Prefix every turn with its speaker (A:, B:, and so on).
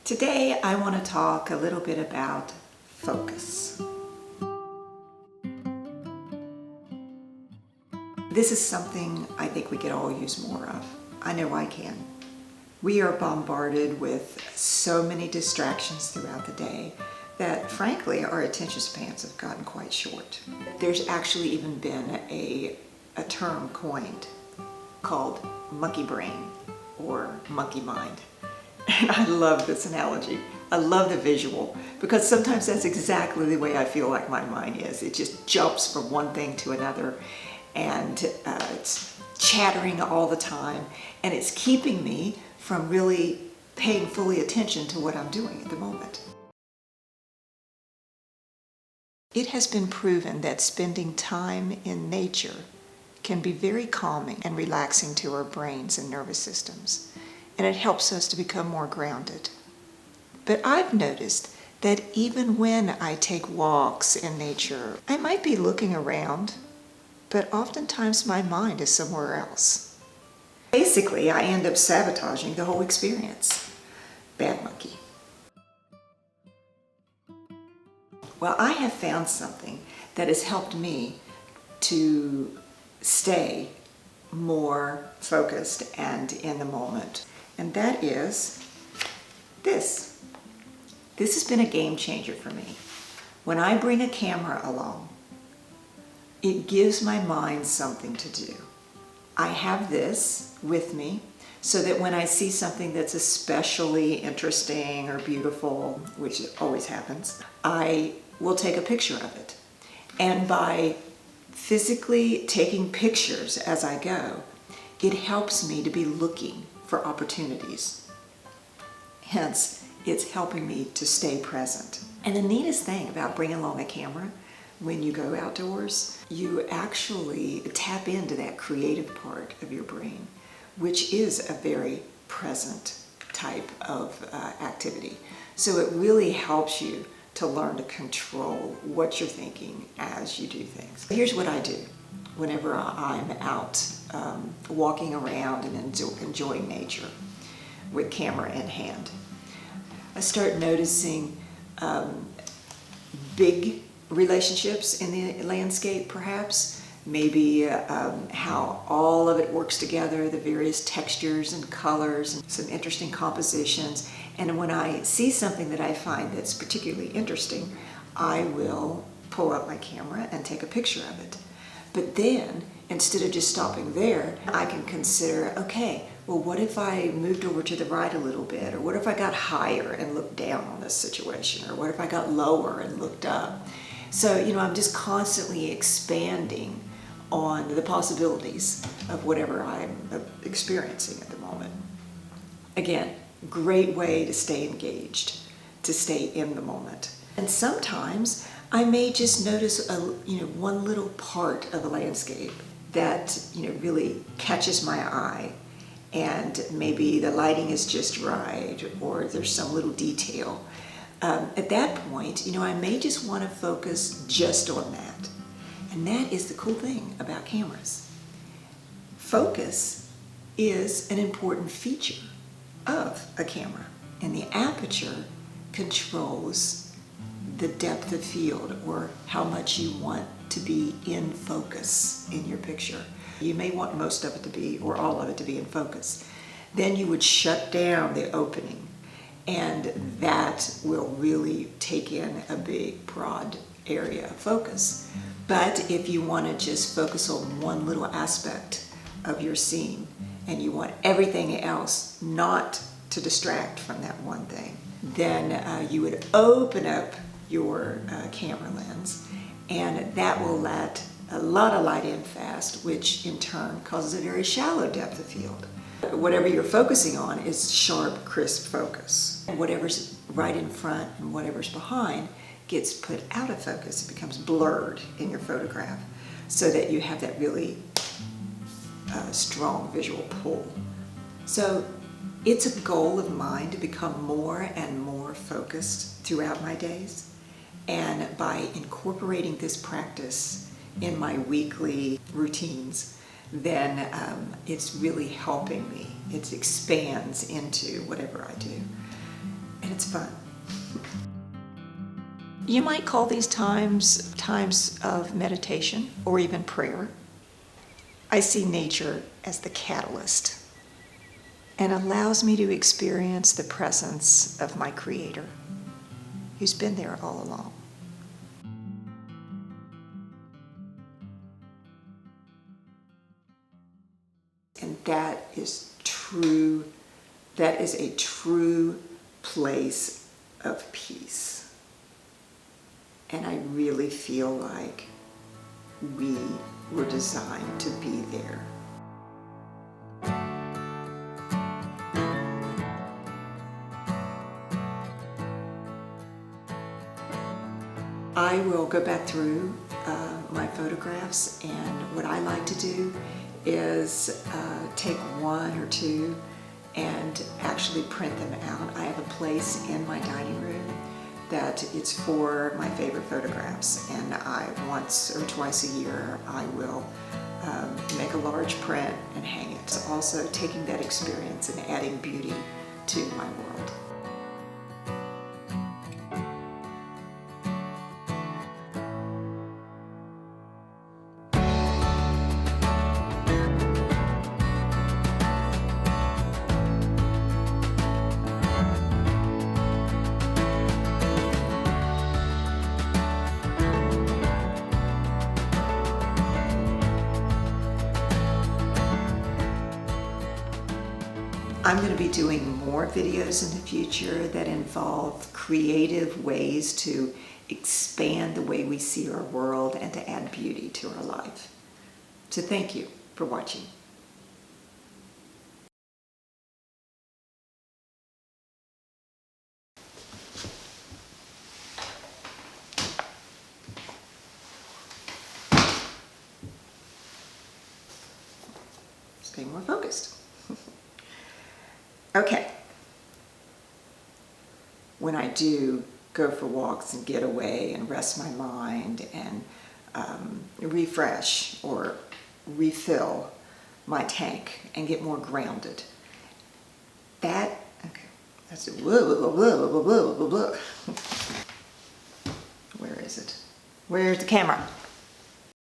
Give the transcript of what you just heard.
A: Today I want to talk a little bit about focus. This is something I think we could all use more of. I know I can. We are bombarded with so many distractions throughout the day that frankly our attention spans have gotten quite short. There's actually even been a term coined called monkey brain or monkey mind. And I love this analogy. I love the visual because sometimes that's exactly the way I feel like my mind is. It just jumps from one thing to another and it's chattering all the time and it's keeping me from really paying fully attention to what I'm doing at the moment. It has been proven that spending time in nature can be very calming and relaxing to our brains and nervous systems, and it helps us to become more grounded. But I've noticed that even when I take walks in nature, I might be looking around, but oftentimes my mind is somewhere else. Basically, I end up sabotaging the whole experience. Bad monkey. Well, I have found something that has helped me to stay more focused and in the moment. And that is this. This has been a game changer for me. When I bring a camera along, it gives my mind something to do. I have this with me so that when I see something that's especially interesting or beautiful, which always happens, I will take a picture of it. And by physically taking pictures as I go, it helps me to be looking for opportunities. Hence, it's helping me to stay present. And the neatest thing about bringing along a camera when you go outdoors, you actually tap into that creative part of your brain, which is a very present type of activity. So it really helps you to learn to control what you're thinking as you do things. Here's what I do whenever I'm out walking around and enjoying nature with camera in hand. I start noticing big relationships in the landscape, perhaps. Maybe how all of it works together, the various textures and colors and some interesting compositions. And when I see something that I find that's particularly interesting, I will pull out my camera and take a picture of it. But then, instead of just stopping there, I can consider, okay, well, what if I moved over to the right a little bit? Or what if I got higher and looked down on this situation? Or what if I got lower and looked up? So, I'm just constantly expanding on the possibilities of whatever I'm experiencing at the moment. Again, great way to stay engaged, to stay in the moment. And sometimes I may just notice one little part of a landscape that really catches my eye, and maybe the lighting is just right or there's some little detail. At that point, I may just want to focus just on that. And that is the cool thing about cameras. Focus is an important feature of a camera, and the aperture controls the depth of field or how much you want to be in focus in your picture. You may want most of it to be, or all of it to be in focus. Then you would shut down the opening, and that will really take in a big, broad area of focus. But if you want to just focus on one little aspect of your scene, and you want everything else not to distract from that one thing, then you would open up your camera lens, and that will let a lot of light in fast, which in turn causes a very shallow depth of field. Whatever you're focusing on is sharp, crisp focus. And whatever's right in front and whatever's behind gets put out of focus. It becomes blurred in your photograph so that you have that really strong visual pull. So it's a goal of mine to become more and more focused throughout my days. And by incorporating this practice in my weekly routines, then it's really helping me. It expands into whatever I do. And it's fun. You might call these times of meditation or even prayer. I see nature as the catalyst and allows me to experience the presence of my Creator, who's been there all along. And that is true. That is a true place of peace. And I really feel like we were designed to be there. I will go back through my photographs, and what I like to do is take one or two and actually print them out. I have a place in my dining room that it's for my favorite photographs, and once or twice a year I will make a large print and hang it. Also taking that experience and adding beauty to my world. I'm going to be doing more videos in the future that involve creative ways to expand the way we see our world and to add beauty to our life. So thank you for watching. Stay more focused. Okay. When I do go for walks and get away and rest my mind and refresh or refill my tank and get more grounded, that's it. Where is it? Where's the camera?